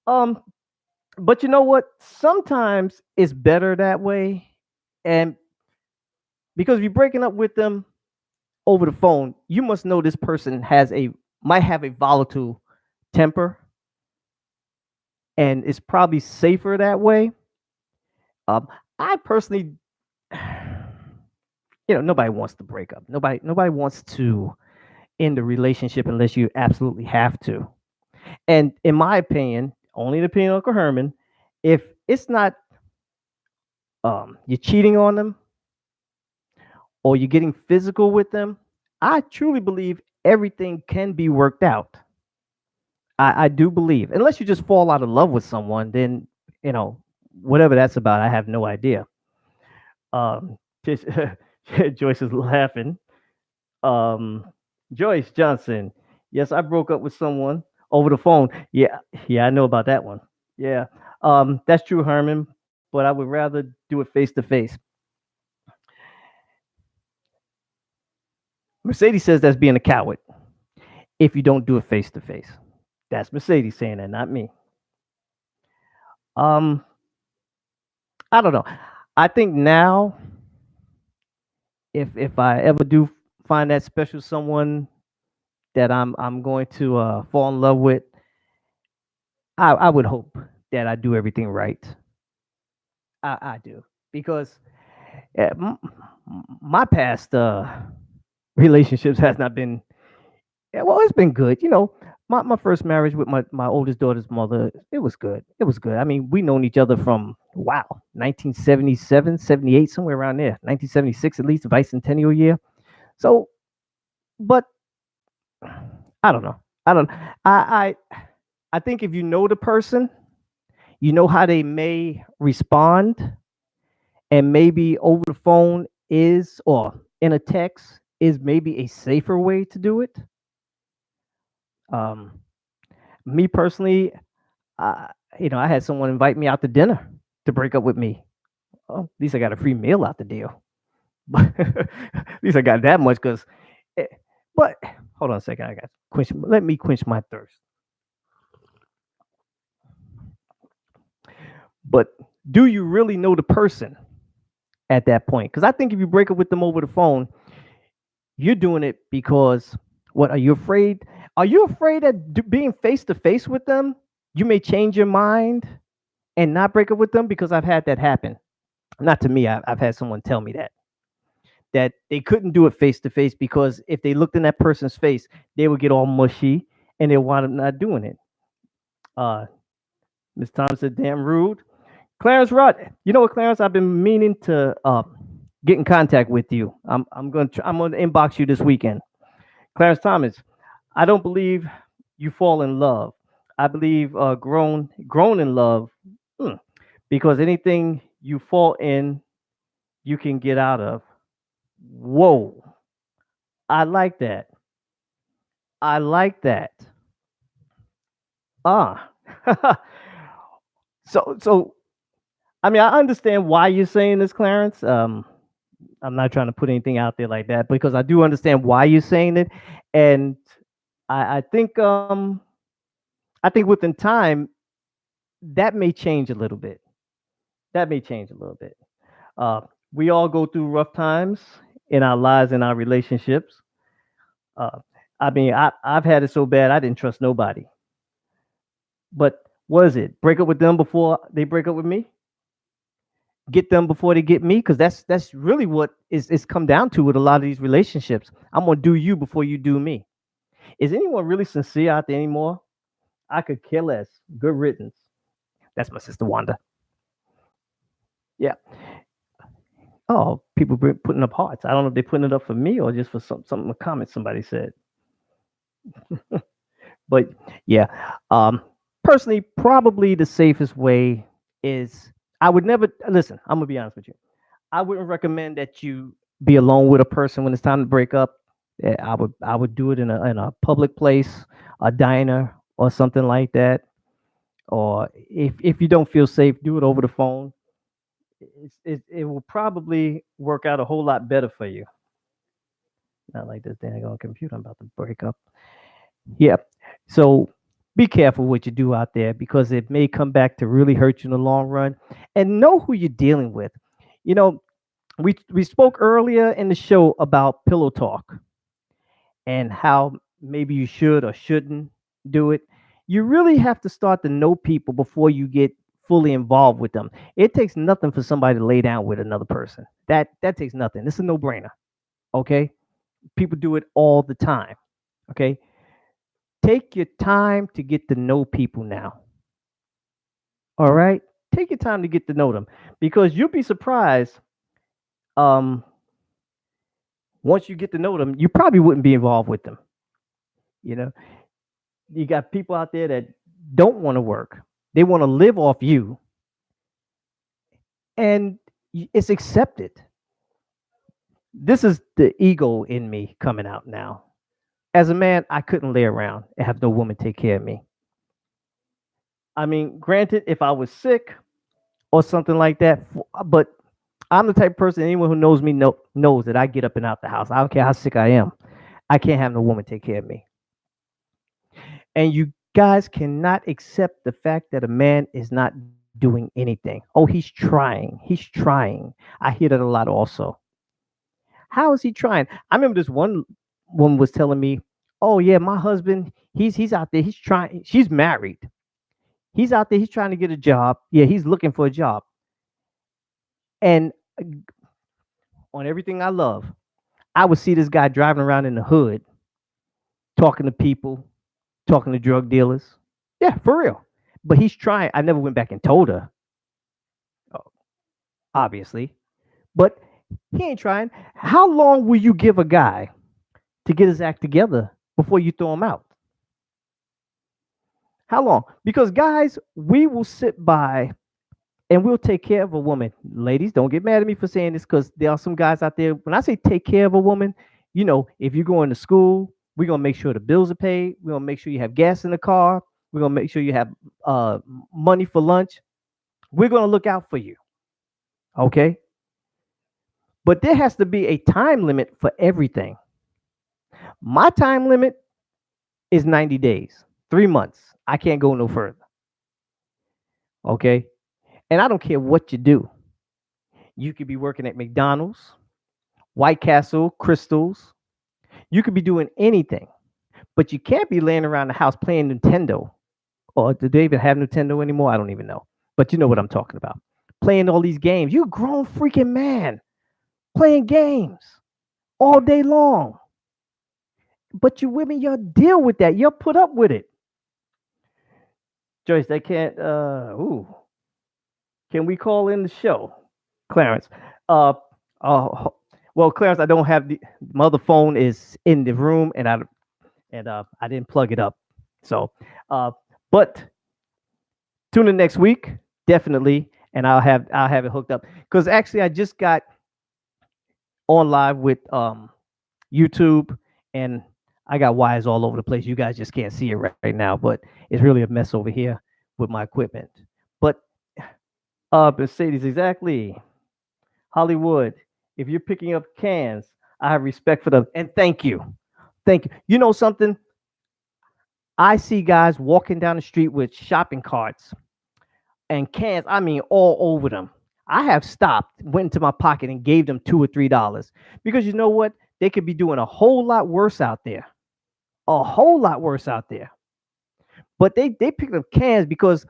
Um, but you know what? Sometimes it's better that way, and because if you're breaking up with them over the phone, you must know this person might have a volatile temper, and it's probably safer that way. I personally, nobody wants to break up. Nobody wants to end a relationship unless you absolutely have to. And in my opinion, only the opinion of Uncle Herman, if it's not you're cheating on them or you're getting physical with them, I truly believe everything can be worked out. I do believe, unless you just fall out of love with someone, then you know whatever that's about. I have no idea. Um, just, Joyce is laughing. Um, Joyce Johnson. Yes, I broke up with someone over the phone. Yeah, yeah, I know about that one. Yeah, that's true, Herman. But I would rather do it face to face. Mercedes says that's being a coward if you don't do it face to face. That's Mercedes saying that, not me. Um, I don't know. I think now, if I ever do find that special someone that I'm going to fall in love with, I would hope that I do everything right. I do because my past relationships has not been well. It's been good. My first marriage with my oldest daughter's mother, it was good. It was good. I mean, we known each other from wow, 1977, 78, somewhere around there. 1976 at least, the bicentennial year. So, but I don't know. I don't. I think if you know the person, you know how they may respond, and maybe over the phone is or in a text is maybe a safer way to do it. Um, Me personally, uh, I had someone invite me out to dinner to break up with me. Oh, at least I got a free meal out the deal. But at least I got that much because. But hold on a second, I got quench. Let me quench my thirst. But do you really know the person at that point? Because I think if you break up with them over the phone, you're doing it because what are you afraid? Are you afraid that being face to face with them, you may change your mind and not break up with them? Because I've had that happen. Not to me. I've had someone tell me that they couldn't do it face to face because if they looked in that person's face, they would get all mushy and they wound up not doing it. Uh, Miss Thomas said, "Damn rude." Clarence Rudd, you know what, Clarence? I've been meaning to get in contact with you. I'm going to inbox you this weekend. Clarence Thomas, I don't believe you fall in love. I believe grown in love, hmm, because anything you fall in, you can get out of. Whoa, I like that. I like that. Ah, so I mean, I understand why you're saying this, Clarence. I'm not trying to put anything out there like that because I do understand why you're saying it, and I think I think within time that may change a little bit. That may change a little bit. Uh, we all go through rough times in our lives and our relationships. Uh, I mean, I've had it so bad I didn't trust nobody. But what is it? Break up with them before they break up with me? Get them before they get me? Because that's really what is come down to with a lot of these relationships. I'm gonna do you before you do me. Is anyone really sincere out there anymore? I could care less. Good riddance. That's my sister Wanda. Yeah. Oh, people putting up hearts. I don't know if they're putting it up for me or just for something a comment somebody said. But yeah, um, personally, probably the safest way is I would never listen. I'm gonna be honest with you. I wouldn't recommend that you be alone with a person when it's time to break up. I would do it in a public place, a diner or something like that. Or if you don't feel safe, do it over the phone. It will probably work out a whole lot better for you. Not like this dang on computer. I'm about to break up. Yeah. So be careful what you do out there because it may come back to really hurt you in the long run. And know who you're dealing with. You know, we spoke earlier in the show about pillow talk and how maybe you should or shouldn't do it. You really have to start to know people before you get fully involved with them. It takes nothing for somebody to lay down with another person. That takes nothing. It's a no-brainer. Okay? People do it all the time. Okay? Take your time to get to know people now. All right? Take your time to get to know them because you'll be surprised um once you get to know them, you probably wouldn't be involved with them. You know, you got people out there that don't want to work. They want to live off you and it's accepted. This is the ego in me coming out now. As a man, I couldn't lay around and have no woman take care of me. I mean, granted, if I was sick or something like that, but I'm the type of person anyone who knows me knows that I get up and out the house. I don't care how sick I am. I can't have no woman take care of me. And you guys cannot accept the fact that a man is not doing anything. Oh, he's trying. He's trying. I hear that a lot also. How is he trying? I remember this one woman was telling me, "Oh yeah, my husband, he's out there. He's trying. She's married. He's out there. He's trying to get a job. Yeah, he's looking for a job. And on everything I love, I would see this guy driving around in the hood, talking to people, talking to drug dealers. Yeah, for real. But he's trying. I never went back and told her, obviously, but he ain't trying. How long will you give a guy to get his act together before you throw him out? How long? Because guys, we will sit by and we'll take care of a woman. Ladies, don't get mad at me for saying this because there are some guys out there. When I say take care of a woman, if you're going to school, we're gonna make sure the bills are paid. We're gonna make sure you have gas in the car. We're gonna make sure you have money for lunch. We're gonna look out for you. Okay. But there has to be a time limit for everything. My time limit is 90 days, 3 months. I can't go no further. Okay. And I don't care what you do. You could be working at McDonald's, White Castle, Crystals. You could be doing anything, but you can't be laying around the house playing Nintendo. Or do they even have Nintendo anymore? I don't even know. But you know what I'm talking about. Playing all these games. You're a grown freaking man playing games all day long. But you women, you'll deal with that. You'll put up with it. Joyce, they can't can we call in the show? Clarence. Uh well, Clarence, I don't have my other phone is in the room and I didn't plug it up. So but tune in next week, definitely, and I'll have it hooked up. Because actually I just got on live with YouTube and I got wires all over the place. You guys just can't see it right now, but it's really a mess over here with my equipment. But Mercedes, exactly. Hollywood, if you're picking up cans, I have respect for them. And thank you. Thank you. You know something? I see guys walking down the street with shopping carts and cans, I mean, all over them. I have stopped, went into my pocket, and gave them $2 or $3 because you know what? They could be doing a whole lot worse out there. a whole lot worse out there. But they pick up cans because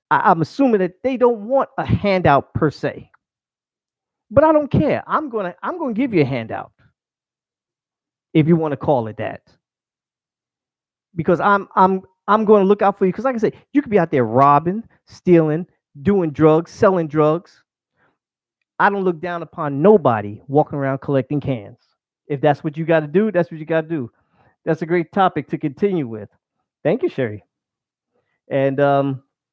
I'm assuming that they don't want a handout per se. But I don't care. I'm gonna give you a handout if you want to call it that. Because I'm going to look out for you. Because like I said, you could be out there robbing, stealing, doing drugs, selling drugs. I don't look down upon nobody walking around collecting cans. If that's what you got to do, that's what you got to do. That's a great topic to continue with. Thank you, Sherry. And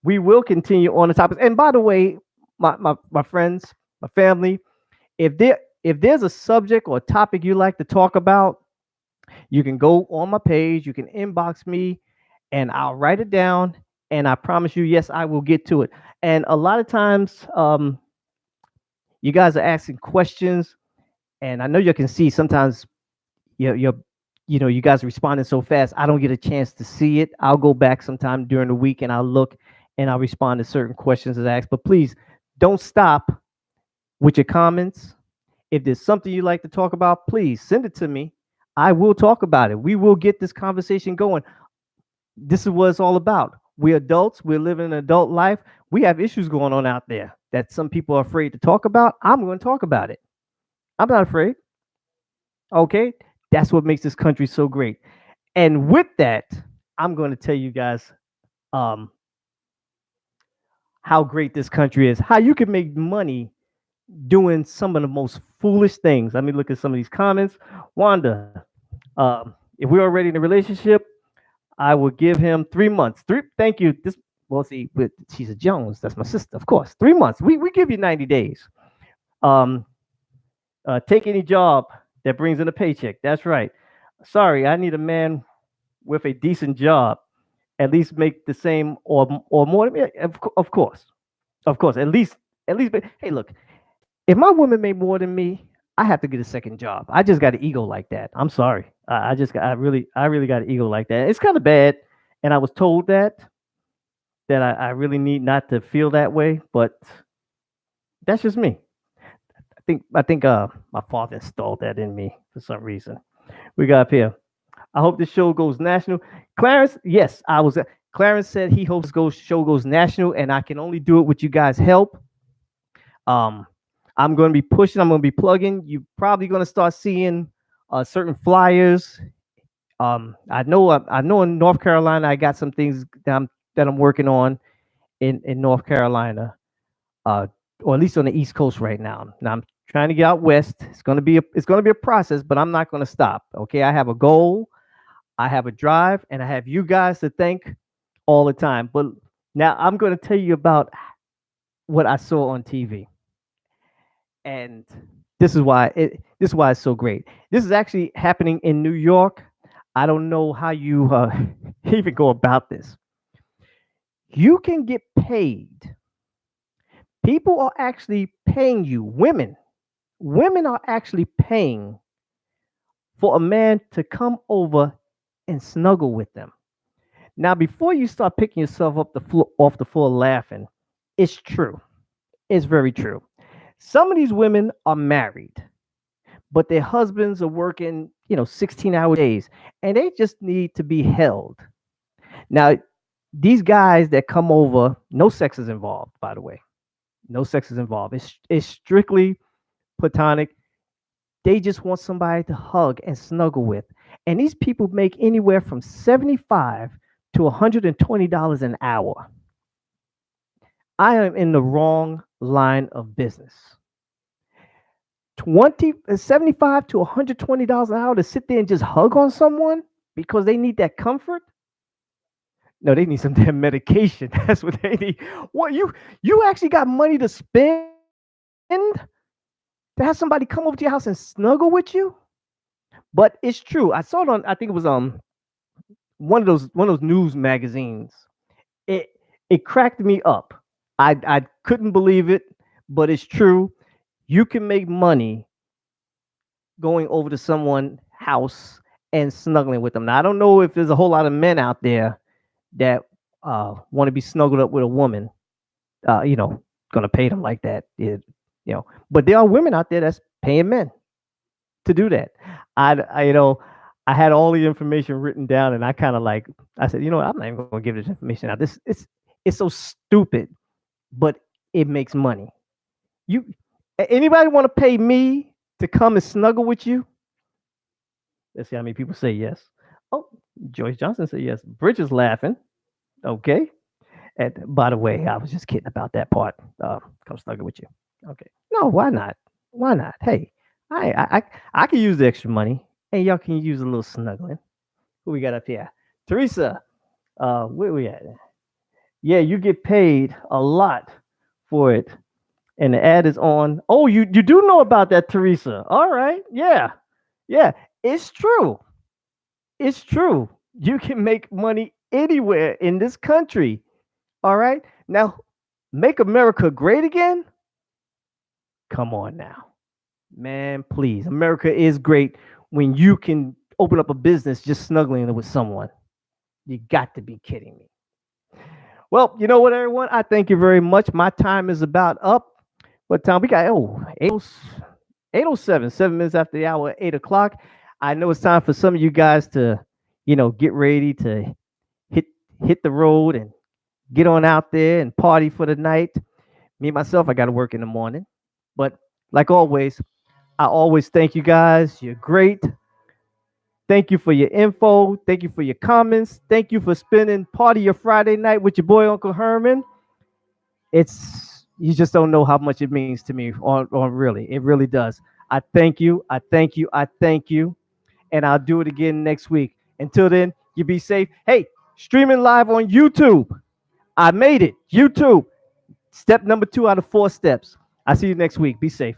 we will continue on the topics. And by the way, my friends, my family, if there's a subject or a topic you like to talk about, you can go on my page, you can inbox me, and I'll write it down. And I promise you, yes, I will get to it. And a lot of times, you guys are asking questions, and I know you can see sometimes you're you guys are responding so fast. I don't get a chance to see it. I'll go back sometime during the week and I'll look and I'll respond to certain questions as asked. But please don't stop with your comments. If there's something you'd like to talk about, please send it to me. I will talk about it. We will get this conversation going. This is what it's all about. We're adults. We're living an adult life. We have issues going on out there that some people are afraid to talk about. I'm going to talk about it. I'm not afraid. Okay? That's what makes this country so great. And with that, I'm going to tell you guys um, how great this country is, how you can make money doing some of the most foolish things. Let me look at some of these comments. Wanda, if we're already in a relationship, I will give him 3 months. Thank you. This, well, see, but she's a Jones. That's my sister, of course. 3 months. We give you 90 days. Um, take any job that brings in a paycheck. That's right. Sorry, I need a man with a decent job, at least make the same or more. Yeah, of course, at least. Hey, look, if my woman made more than me, I have to get a second job. I just got an ego like that. I'm sorry. I really got an ego like that. It's kind of bad, and I was told that I really need not to feel that way, but that's just me. I think my father installed that in me for some reason. We got up here. I hope this show goes national. Clarence, yes, I was. Clarence said he hopes this show goes national, and I can only do it with you guys' help. Um, I'm going to be pushing. I'm going to be plugging. You're probably going to start seeing certain flyers. I know in North Carolina, I got some things that I'm working on in North Carolina, uh, or at least on the East Coast right now. Now I'm trying to get out west. It's going to be a process, but I'm not going to stop. Okay, I have a goal. I have a drive, and I have you guys to thank all the time. But now I'm going to tell you about what I saw on TV, and this is why it's so great. This is actually happening in New York. I don't know how you even go about this. You can get paid. People are actually paying you. Women are actually paying for a man to come over and snuggle with them. Now, before you start picking yourself up off the floor laughing, it's true. It's very true. Some of these women are married, but their husbands are working, 16-hour days, and they just need to be held. Now, these guys that come over, no sex is involved, by the way. No sex is involved. It's strictly platonic. They just want somebody to hug and snuggle with. And these people make anywhere from 75 to $120 an hour. I am in the wrong line of business. 75 to $120 an hour to sit there and just hug on someone because they need that comfort. No, they need some damn medication. That's what they need. What, you actually got money to spend to have somebody come over to your house and snuggle with you? But it's true. I saw it on, I think it was one of those news magazines. It it cracked me up. I couldn't believe it, but it's true. You can make money going over to someone's house and snuggling with them. Now I don't know if there's a whole lot of men out there that want to be snuggled up with a woman. You know, gonna pay them like that. But there are women out there that's paying men to do that. I you know I had all the information written down, and I kind of like I said, you know what, I'm not even gonna give this information out. This it's so stupid, but it makes money. You anybody want to pay me to come and snuggle with you? Let's see how many people say yes. Oh, Joyce Johnson said yes. Bridget's laughing. Okay. And by the way, I was just kidding about that part. Come snuggle with you. Okay. No, why not? Why not? Hey, I can use the extra money, and y'all can use a little snuggling. Who we got up here? Teresa. Where we at? Yeah, you get paid a lot for it, and the ad is on. Oh, you do know about that, Teresa? All right. Yeah, yeah. It's true. It's true. You can make money anywhere in this country. All right. Now, make America great again? Come on now. Man, please. America is great when you can open up a business just snuggling with someone. You got to be kidding me. Well, you know what, everyone? I thank you very much. My time is about up. What time we got? Oh, 8:07, 7 minutes after the hour, 8 o'clock. I know it's time for some of you guys to, get ready to hit hit the road and get on out there and party for the night. Me myself, I got to work in the morning. But like always, I always thank you guys. You're great. Thank you for your info. Thank you for your comments. Thank you for spending part of your Friday night with your boy Uncle Herman. It's you just don't know how much it means to me. On really, it really does. I thank you. I thank you. I thank you. And I'll do it again next week. Until then, you be safe. Hey, streaming live on YouTube. I made it. YouTube. Step number 2 out of 4 steps. I'll see you next week. Be safe.